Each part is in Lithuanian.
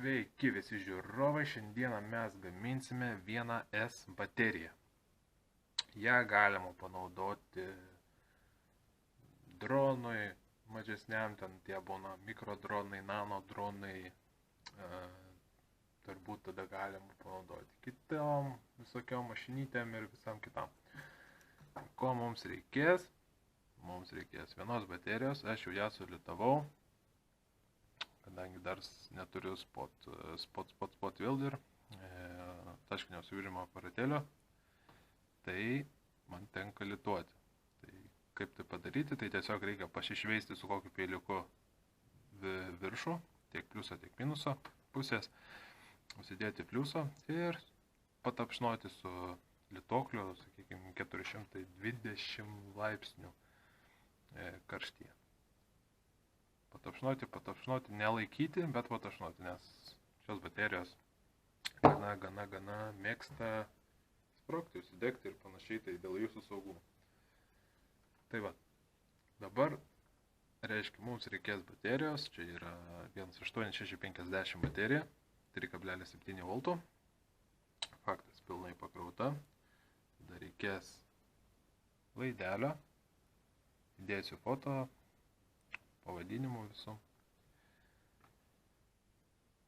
Sveiki visi žiūrovai, šiandieną mes gaminsime 1S bateriją. Ją galima panaudoti dronui, mažesniam, ten tie būna mikrodronai, nanodronai, turbūt tada galima panaudoti kitom, visokiom mašinytėm ir visam kitam. Ko mums reikės? Mums reikės vienos baterijos, aš jau ją solitavau. Kadangi dar neturiu spot welder, taškinio suvirimo aparatėlio, tai man tenka lituoti. Tai kaip tai padaryti, tai tiesiog reikia pasišveisti su kokiu peiliuku viršų, tiek pliuso, tiek minuso pusės, užsidėti pliuso ir patapšnoti su lituokliu, sakykime, 420 laipsnių karštyje. Patapšnoti, nelaikyti, bet patapšnoti, nes šios baterijos gana mėgsta sprogti, užsidegti ir panašiai, tai dėl jūsų saugumo. Tai va, dabar, reiškia, mums reikės baterijos, čia yra 18650 baterija, 3,7 voltų, faktas pilnai pakrauta, tada reikės laidelio, įdėsiu foto, pavadinimų visų.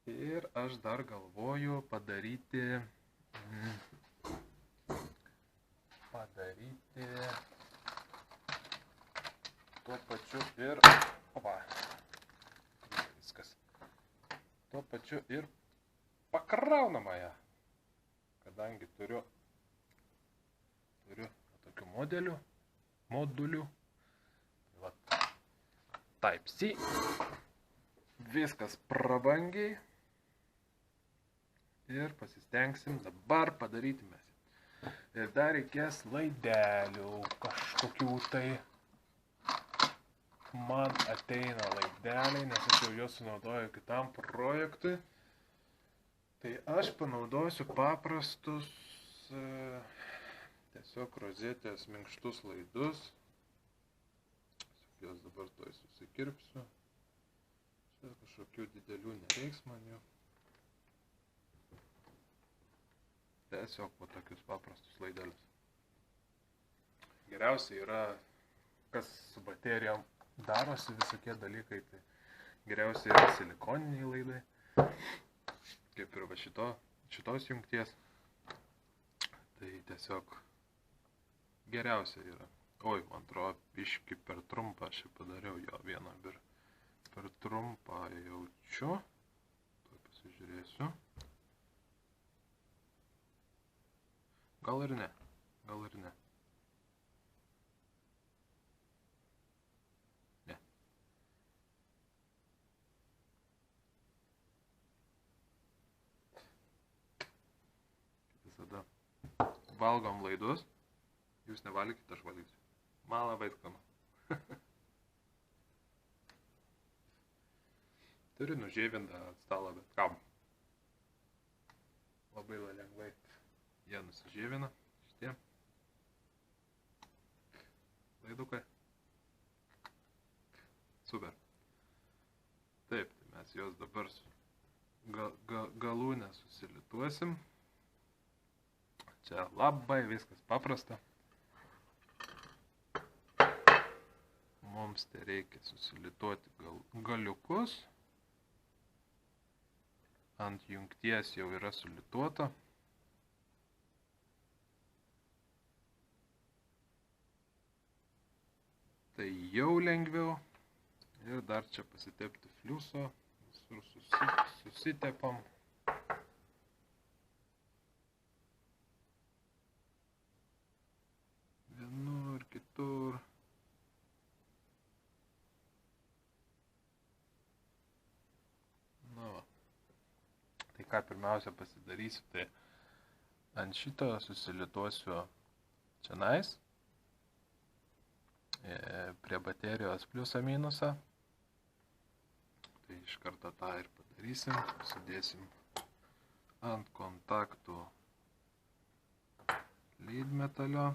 Ir aš dar galvoju padaryti tuo pačiu ir tuo pačiu ir pakraunamąją, kadangi turiu tokių modulių. Type-C, viskas prabangiai ir pasistengsim dabar padaryti mes. Ir dar reikės laidelių kažkokių, tai man ateina laideliai, nes aš jau juos sunaudoju kitam projektui. Tai aš panaudosiu paprastus tiesiog rozetės minkštus laidus. Jos dabar toj susikirpsiu. Čia kažkokių didelių nereiks man jų. Tiesiog po tokius paprastus laidelius. Geriausiai yra, kas su baterijom darosi visokie dalykai, tai geriausiai yra silikoniniai laidai. Kaip ir va šitos jungties. Tai tiesiog geriausia yra. Oi, man atrodo, biškį per trumpą aš padariau jo vieną, per trumpą jaučiu. Tuoj pasižiūrėsiu. Gal ir ne. Ne. Visada valgom laidus. Jūs nevalgykit, aš valgysiu. Man labai skanu. Turiu nužėvintą stalą, bet kam? Labai lengvai jie nusižėvina. Šitie laidukai. Super. Taip, tai mes jos dabar galūnę susilituosim. Čia labai viskas paprasta. Mums tai reikia susilituoti galiukus. Ant jungties jau yra sulituota. Tai jau lengviau. Ir dar čia pasitepti fliuso. Visur susitepam. Vienur, kitur. Tai ką pirmiausia pasidarysiu, tai ant šito susilituosiu čionais, prie baterijos pliusą minusą. Tai iš karto tą ir padarysim, sudėsim ant kontaktų lydmetalio.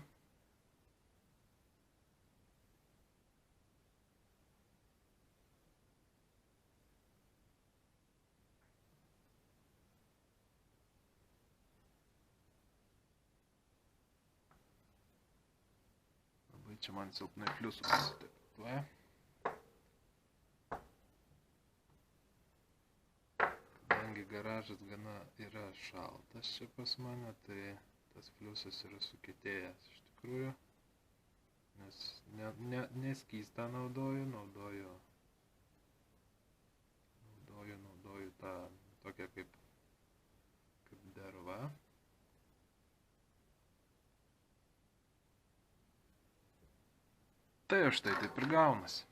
Čia man silpnai pliusų pasitepuoja. Kadangi garažas gana yra šaltas čia pas mane, tai tas pliusas yra sukietėjęs iš tikrųjų. Nes neskystą naudoju tą tokią kaip derva. Tai štai taip ir gaunasi.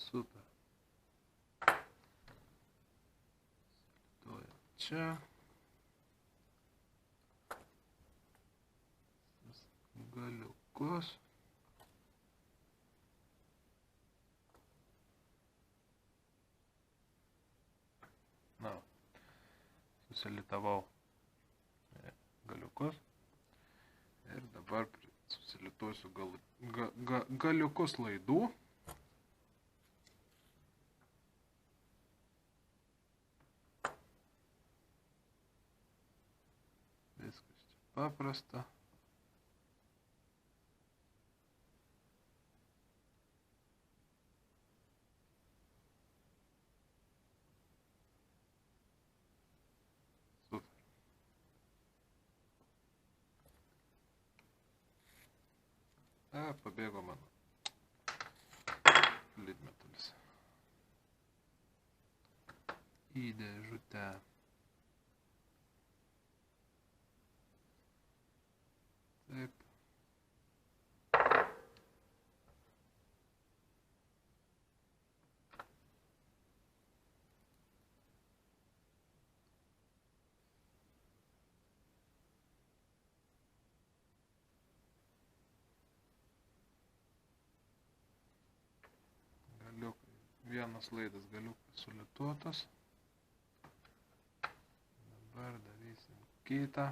Super. Slituoju čia. Galiukus. Na, susilitavau galiukus ir dabar susilituosiu galiukus laidų. Viskas čia paprasta. Pabėgo mano lydmetulis į dėžutę. Taip. Vienas laidas galiukas sulituotas. Dabar darysim kitą.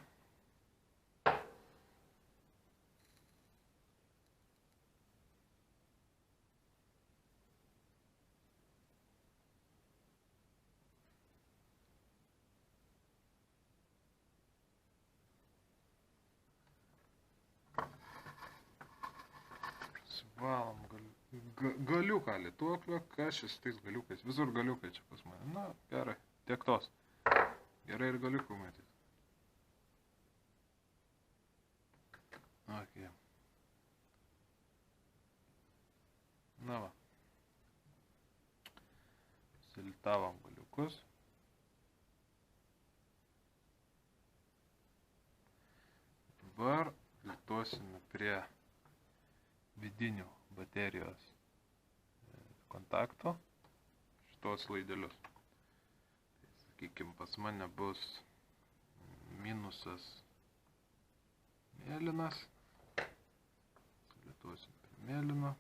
Suvalom galiuką lituoklio, kas šis tais galiukais, visur galiukai čia pas mane, na gerai, tiek tos, gerai ir galiukų matyti. Ok. Na va, silitavom galiukus. Dabar lituosime prie vidinių baterijos kontakto šitos laidelius. Tai, sakykime, pas mane bus minusas mėlynas. Sulituosim prie mėlyno.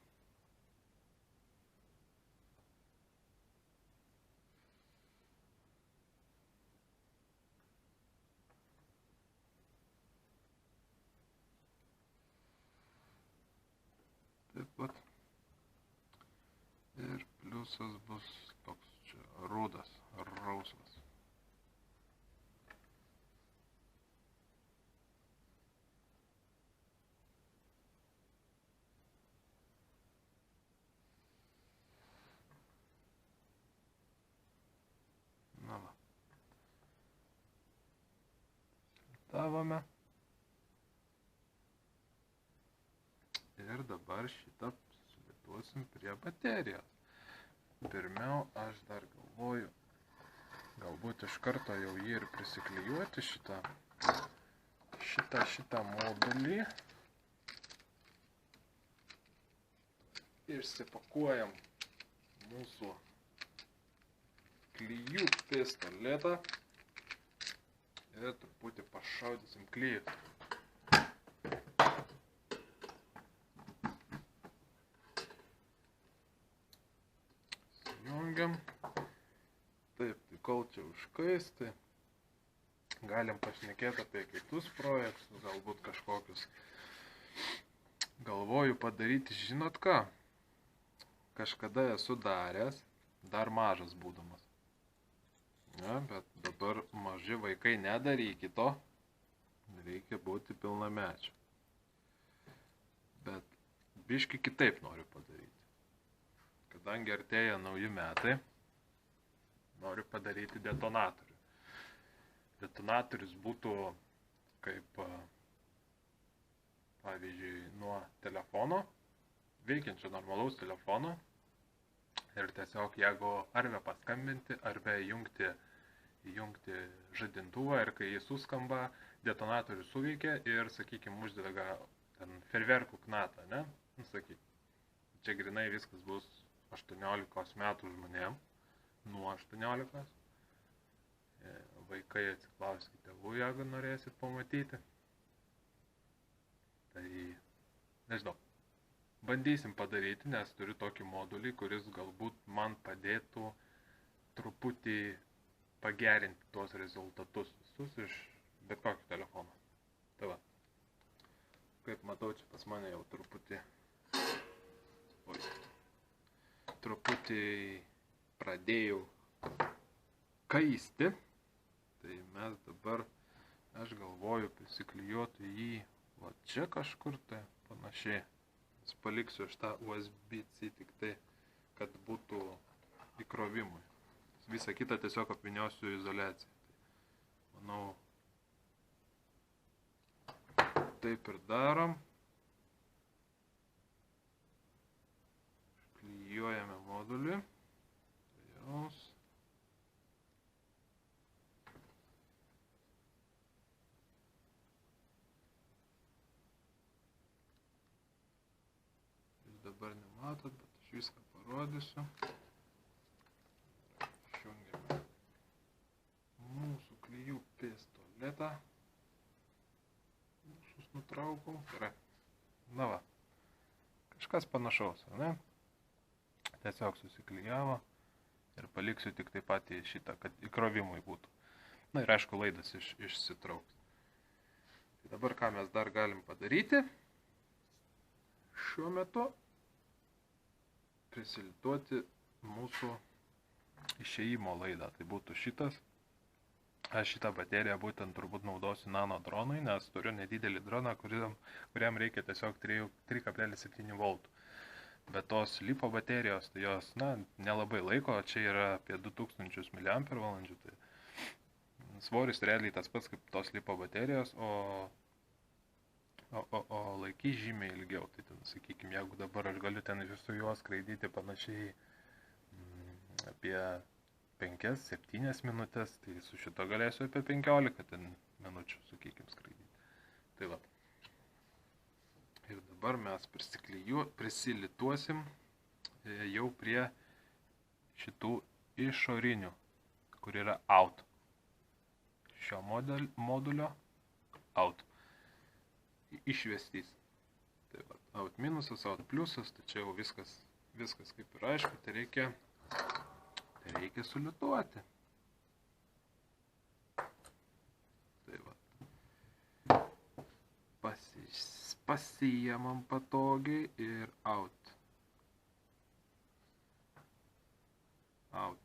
Taip pat. Ir pliusas bus toks čia rudas, rausvas. Na va. Silitavome. Ir dabar šitą sulituosim prie baterijos. Pirmiau aš dar galvoju, galbūt iš karto jau jį ir prisiklijuoti šitą modulį. Išsipakuojam mūsų klijų pistoletą ir truputį pašaudysim klijus. Taip, tai kol čia užkais, tai galim pašnekėti apie kitus projektus, galbūt kažkokius. Galvoju padaryti, žinot ką, kažkada esu daręs, dar mažas būdamas. Ja, bet dabar maži vaikai nedarykit to, reikia būti pilnamečiu. Bet biški kitaip noriu padaryti. Kadangi artėja nauji metai, noriu padaryti detonatorių. Detonatorius būtų kaip, pavyzdžiui, nuo telefono, veikiančio normalaus telefono, ir tiesiog jeigu arba paskambinti, arba įjungti žadintuvą, ir kai jis suskamba, detonatorius suveikia ir, sakykime, uždega ten ferverkų knatą, ne? Sakyk, čia grinai viskas bus 18 metų žmonėm, nuo 18. Vaikai atsiklauskite tėvų, jeigu norėsit pamatyti. Tai, nežinau, bandysim padaryti, nes turiu tokį modulį, kuris galbūt man padėtų truputį pagerinti tuos rezultatus visus iš bet kokio telefono. Tai va. Kaip matau, čia pas mane jau truputį pradėjau kaisti. Tai mes dabar, aš galvoju, prisiklijuoti jį va čia kažkur, tai panašiai. Paliksiu šitą USB-C tik tai, kad būtų įkrovimui. Visą kitą tiesiog apvyniosiu izoliaciją. Tai, manau, taip ir darom. Klijuojame modulį. Jaus. Jūs dabar nematot, bet aš viską parodysiu. Išjungiame mūsų klijų pistoletą. Nutraukau. Gerai. Na va. Kažkas panašaus, ne? Tiesiog susiklijavo ir paliksiu tik taip pat į šitą, kad įkrovimui būtų. Na ir aišku, laidas išsitrauks. Tai dabar ką mes dar galim padaryti? Šiuo metu prisilituoti mūsų išėjimo laidą. Tai būtų šitas. Aš šitą bateriją būtent turbūt naudosiu nano dronui, nes turiu nedidelį droną, kuriam reikia tiesiog 3,7 voltų. Bet tos lipo baterijos, tai jos, nelabai laiko, čia yra apie 2000 mAh, tai svoris realiai tas pats kaip tos lipo baterijos, o laikys žymiai ilgiau. Tai ten, sakykime, jeigu dabar aš galiu ten su juos skraidyti panašiai apie 5-7 minutės, tai su šito galėsiu apie 15 minučių, sakykime, skraidyti. Tai va. Ir dabar mes prisilituosim jau prie šitų išorinių, kur yra out. Šio modulio out. Išvestys. Tai va, out minusas, out pliusas, tai čia jau viskas kaip ir aišku, tai reikia sulituoti. Tai va. Pasijamam patogiai ir out. Out.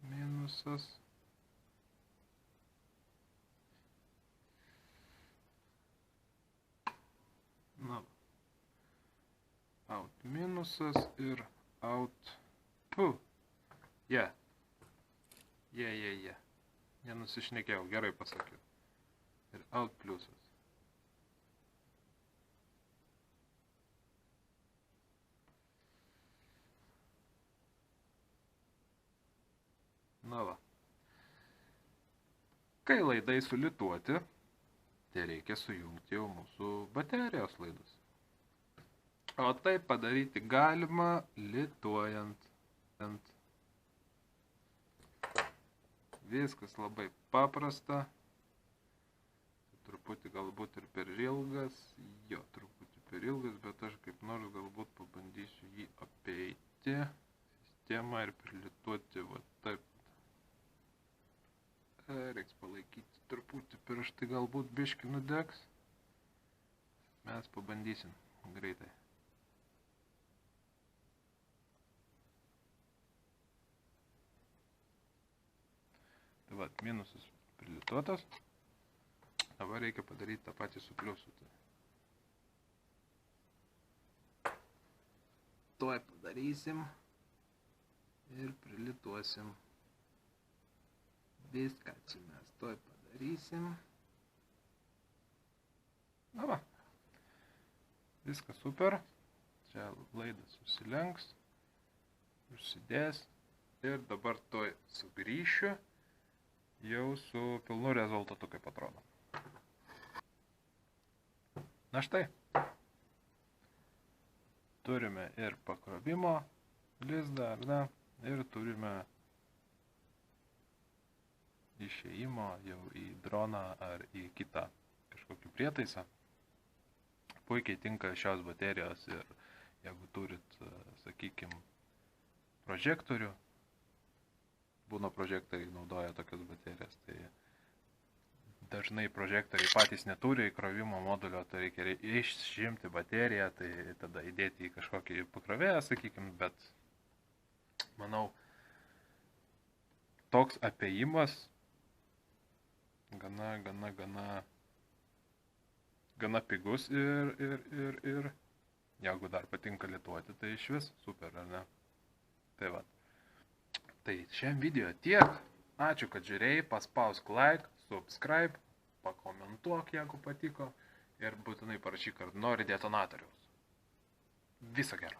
Minusas. Na. Out minusas ir out. Nenusišnekėjau, gerai pasakiau. Ir out pliusas. Na va. Kai laidai sulituoti, tai reikia sujungti jau mūsų baterijos laidus. O tai padaryti galima lituojant. Viskas labai paprasta. Truputį galbūt ir per ilgas. Bet aš kaip nors galbūt pabandysiu jį apeiti sistemą ir prilituoti va taip. Reiks palaikyti truputį pirštai, galbūt biškį nudegs. Mes pabandysim greitai. Tai va, minusas prilituotas. Dabar reikia padaryti tą patį su pliusu. Tuoj padarysim ir prilituosim. Viską čia mes tuoj padarysim. Na va. Viskas super. Čia laidas susilenks. Užsidės. Ir dabar tuoj sugrįšiu. Jau su pilnu rezultatu, kaip atrodo. Na štai. Turime ir pakrovimo lizdą, ar ne? Ir turime išėjimo jau į droną ar į kitą kažkokį prietaisą. Puikiai tinka šios baterijos ir jeigu turit, sakykime, prožektorių, būna prožektoriai naudoja tokias baterijas, tai dažnai prožektoriai patys neturi įkrovimo modulio, tai reikia išimti bateriją, tai tada įdėti į kažkokį pakrovėją, sakykime, bet manau, toks apėjimas gana pigus ir jeigu dar patinka lituoti, tai išvis super, ar ne? Tai va. Tai šiam video tiek. Ačiū, kad žiūrėjai, paspausk like, subscribe, pakomentuok, jeigu patiko ir būtinai parašyk, ar nori detonatoriaus. Viso gero.